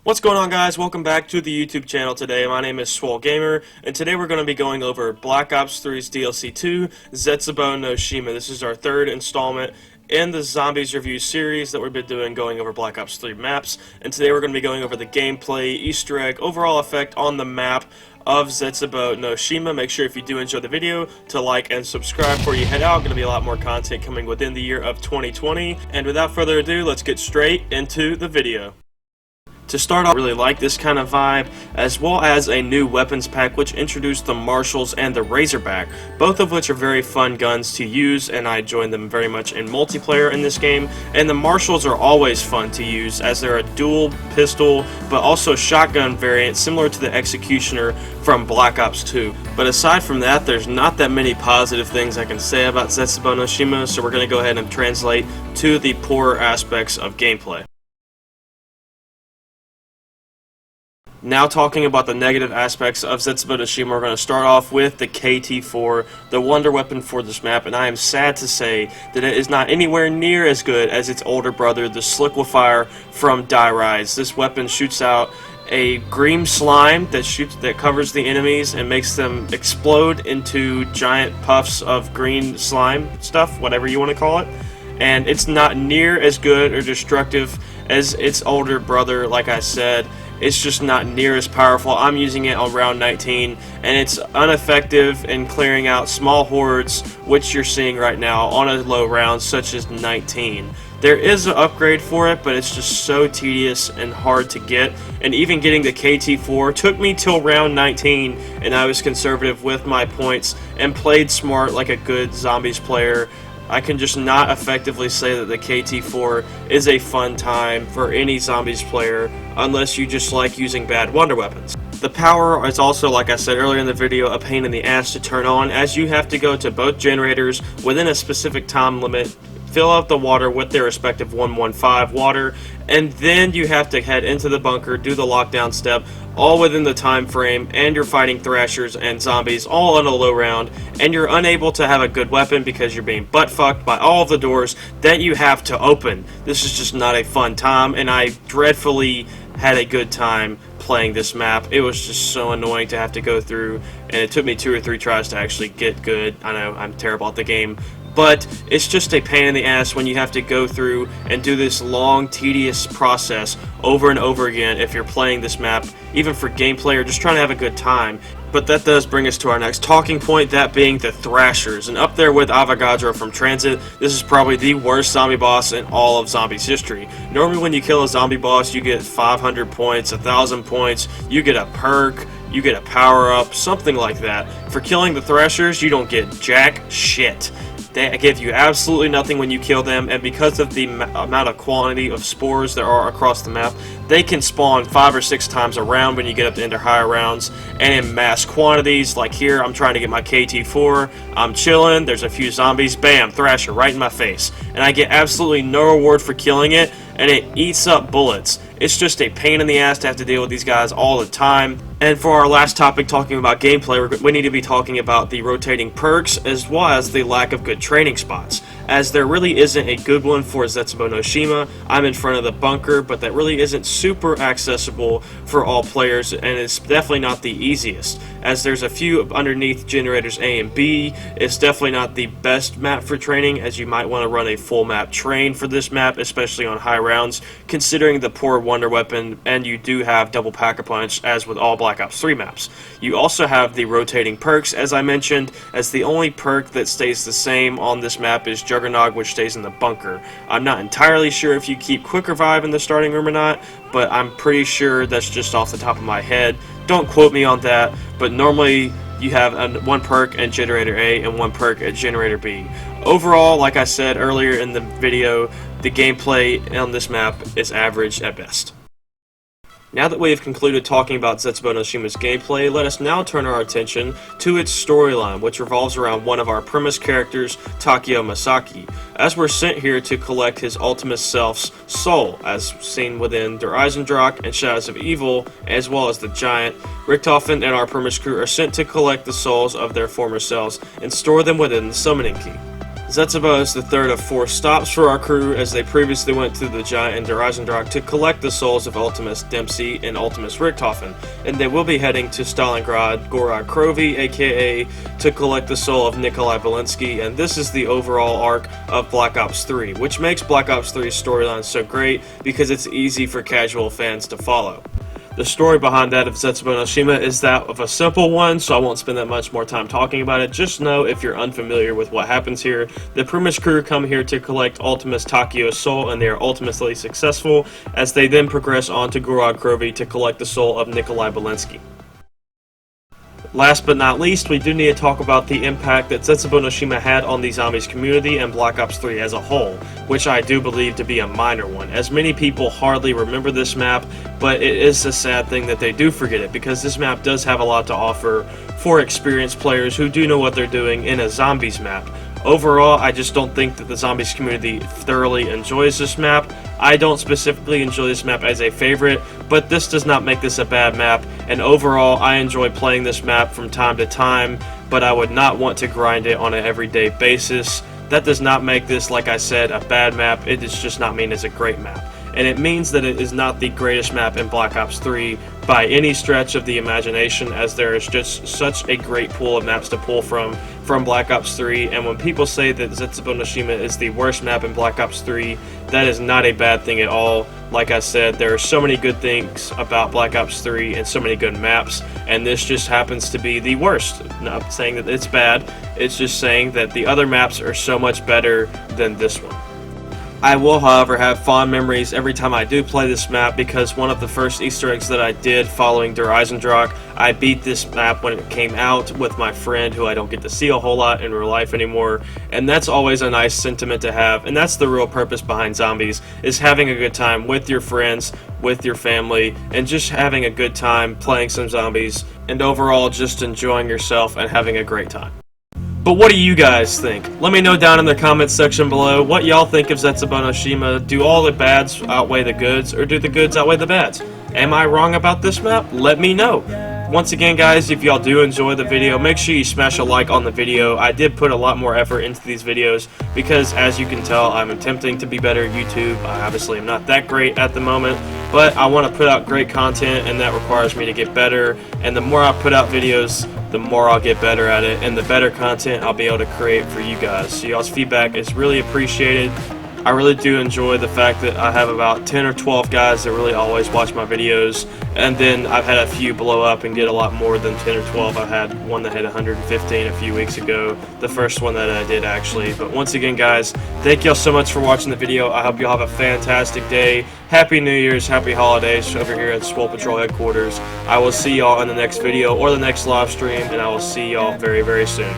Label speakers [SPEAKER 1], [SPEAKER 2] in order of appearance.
[SPEAKER 1] What's going on, guys? Welcome back to the YouTube channel today. My name is Swole Gamer, and today we're going to be going over Black Ops 3's DLC 2, Zetsubou no Shima. This is our third installment in the Zombies review series that we've been doing, going over Black Ops 3 maps. And today we're going to be going over the gameplay, Easter egg, overall effect on the map of Zetsubou no Shima. Make sure if you do enjoy the video to like and subscribe before you head out. Going to be a lot more content coming within the year of 2020. And without further ado, let's get straight into the video. To start off, I really like this kind of vibe, as well as a new weapons pack which introduced the Marshals and the Razorback, both of which are very fun guns to use, and I joined them very much in multiplayer in this game. And the Marshals are always fun to use, as they're a dual pistol but also shotgun variant similar to the Executioner from Black Ops 2. But aside from that, there's not that many positive things I can say about Zetsubou no Shima, so we're going to go ahead and translate to the poorer aspects of gameplay. Now talking about the negative aspects of Zetsubou no Shima, we're going to start off with the KT-4, the wonder weapon for this map, and I am sad to say that it is not anywhere near as good as its older brother, the Sliquifier from Die Rise. This weapon shoots out a green slime that covers the enemies and makes them explode into giant puffs of green slime stuff, whatever you want to call it. And it's not near as good or destructive as its older brother, like I said. It's just not near as powerful. I'm using it on round 19, and it's ineffective in clearing out small hordes, which you're seeing right now on a low round such as 19. There is an upgrade for it, but it's just so tedious and hard to get, and even getting the KT-4 took me till round 19, and I was conservative with my points and played smart like a good Zombies player. I can just not effectively say that the KT-4 is a fun time for any Zombies player unless you just like using bad wonder weapons. The power is also, like I said earlier in the video, a pain in the ass to turn on, as you have to go to both generators within a specific time limit, fill out the water with their respective 115 water, and then you have to head into the bunker, do the lockdown step, all within the time frame, and you're fighting thrashers and zombies all on a low round, and you're unable to have a good weapon because you're being butt-fucked by all of the doors that you have to open. This is just not a fun time, and I dreadfully had a good time playing this map. It was just so annoying to have to go through, and it took me 2 or 3 tries to actually get good. I know, I'm terrible at the game, but it's just a pain in the ass when you have to go through and do this long, tedious process over and over again if you're playing this map, even for gameplay or just trying to have a good time. But that does bring us to our next talking point, that being the Thrashers. And up there with Avogadro from Transit, this is probably the worst zombie boss in all of Zombies history. Normally when you kill a zombie boss, you get 500 points, 1,000 points, you get a perk, you get a power-up, something like that. For killing the Thrashers, you don't get jack shit. They give you absolutely nothing when you kill them, and because of the amount of quantity of spores there are across the map, they can spawn 5 or 6 times a round when you get up to enter higher rounds, and in mass quantities. Like here, I'm trying to get my KT-4, I'm chilling, there's a few zombies, bam, Thrasher right in my face, and I get absolutely no reward for killing it, and it eats up bullets. It's just a pain in the ass to have to deal with these guys all the time. And for our last topic, talking about gameplay, we need to be talking about the rotating perks as well as the lack of good training spots, as there really isn't a good one for Zetsubou no Shima. I'm in front of the bunker, but that really isn't super accessible for all players, and it's definitely not the easiest, as there's a few underneath generators A and B. It's definitely not the best map for training, as you might want to run a full map train for this map, especially on high rounds, considering the poor wonder weapon, and you do have double pack-a-punch, as with all Black Ops 3 maps. You also have the rotating perks, as I mentioned, as the only perk that stays the same on this map is Juggernog, which stays in the bunker. I'm not entirely sure if you keep Quick Revive in the starting room or not, but I'm pretty sure that's just off the top of my head. Don't quote me on that, but normally you have one perk at Generator A and one perk at Generator B. Overall, like I said earlier in the video, the gameplay on this map is average at best. Now that we have concluded talking about Zetsubou no Shima's gameplay, let us now turn our attention to its storyline, which revolves around one of our premise characters, Takeo Masaki, as we're sent here to collect his ultimate self's soul, as seen within Der Eisendrache and Shadows of Evil, as well as the Giant. Richtofen and our premise crew are sent to collect the souls of their former selves and store them within the summoning key. Zetsubou is the third of 4 stops for our crew, as they previously went through the Giant and Der Eisendrache to collect the souls of Ultimus Dempsey and Ultimus Richthofen, and they will be heading to Stalingrad, Gorod Krovi, aka to collect the soul of Nikolai Belinsky, and this is the overall arc of Black Ops 3, which makes Black Ops 3's storyline so great because it's easy for casual fans to follow. The story behind that of Zetsubou no Shima is that of a simple one, so I won't spend that much more time talking about it. Just know, if you're unfamiliar with what happens here, the Primus crew come here to collect Ultimus Takio's soul, and they are ultimately successful, as they then progress on to Gorod Krovi to collect the soul of Nikolai Belinsky. Last but not least, we do need to talk about the impact that Zetsubou no Shima had on the Zombies community and Black Ops 3 as a whole, which I do believe to be a minor one, as many people hardly remember this map, but it is a sad thing that they do forget it, because this map does have a lot to offer for experienced players who do know what they're doing in a Zombies map. Overall, I just don't think that the Zombies community thoroughly enjoys this map. I don't specifically enjoy this map as a favorite, but this does not make this a bad map, and overall, I enjoy playing this map from time to time, but I would not want to grind it on an everyday basis. That does not make this, like I said, a bad map. It does just not mean it's a great map. And it means that it is not the greatest map in Black Ops 3 by any stretch of the imagination, as there is just such a great pool of maps to pull from Black Ops 3, and when people say that Zetsubou no Shima is the worst map in Black Ops 3, that is not a bad thing at all. Like I said, there are so many good things about Black Ops 3 and so many good maps, and this just happens to be the worst. Not saying that it's bad, it's just saying that the other maps are so much better than this one. I will, however, have fond memories every time I do play this map, because one of the first Easter eggs that I did following Der Eisendrache, I beat this map when it came out with my friend who I don't get to see a whole lot in real life anymore, and that's always a nice sentiment to have, and that's the real purpose behind Zombies, is having a good time with your friends, with your family, and just having a good time playing some Zombies, and overall just enjoying yourself and having a great time. But what do you guys think? Let me know down in the comments section below what y'all think of Zetsubou no Shima. Do all the bads outweigh the goods, or do the goods outweigh the bads? Am I wrong about this map? Let me know. Once again, guys, if y'all do enjoy the video, make sure you smash a like on the video. I did put a lot more effort into these videos because, as you can tell, I'm attempting to be better at YouTube. I obviously am not that great at the moment, but I want to put out great content, and that requires me to get better. And the more I put out videos, the more I'll get better at it, and the better content I'll be able to create for you guys. So y'all's feedback is really appreciated. I really do enjoy the fact that I have about 10 or 12 guys that really always watch my videos, and then I've had a few blow up and get a lot more than 10 or 12. I had one that had 115 a few weeks ago, the first one that I did actually. But once again, guys, thank y'all so much for watching the video. I hope y'all have a fantastic day. Happy New Year's, happy holidays over here at Swole Patrol headquarters. I will see y'all in the next video or the next live stream, and I will see y'all very, very soon.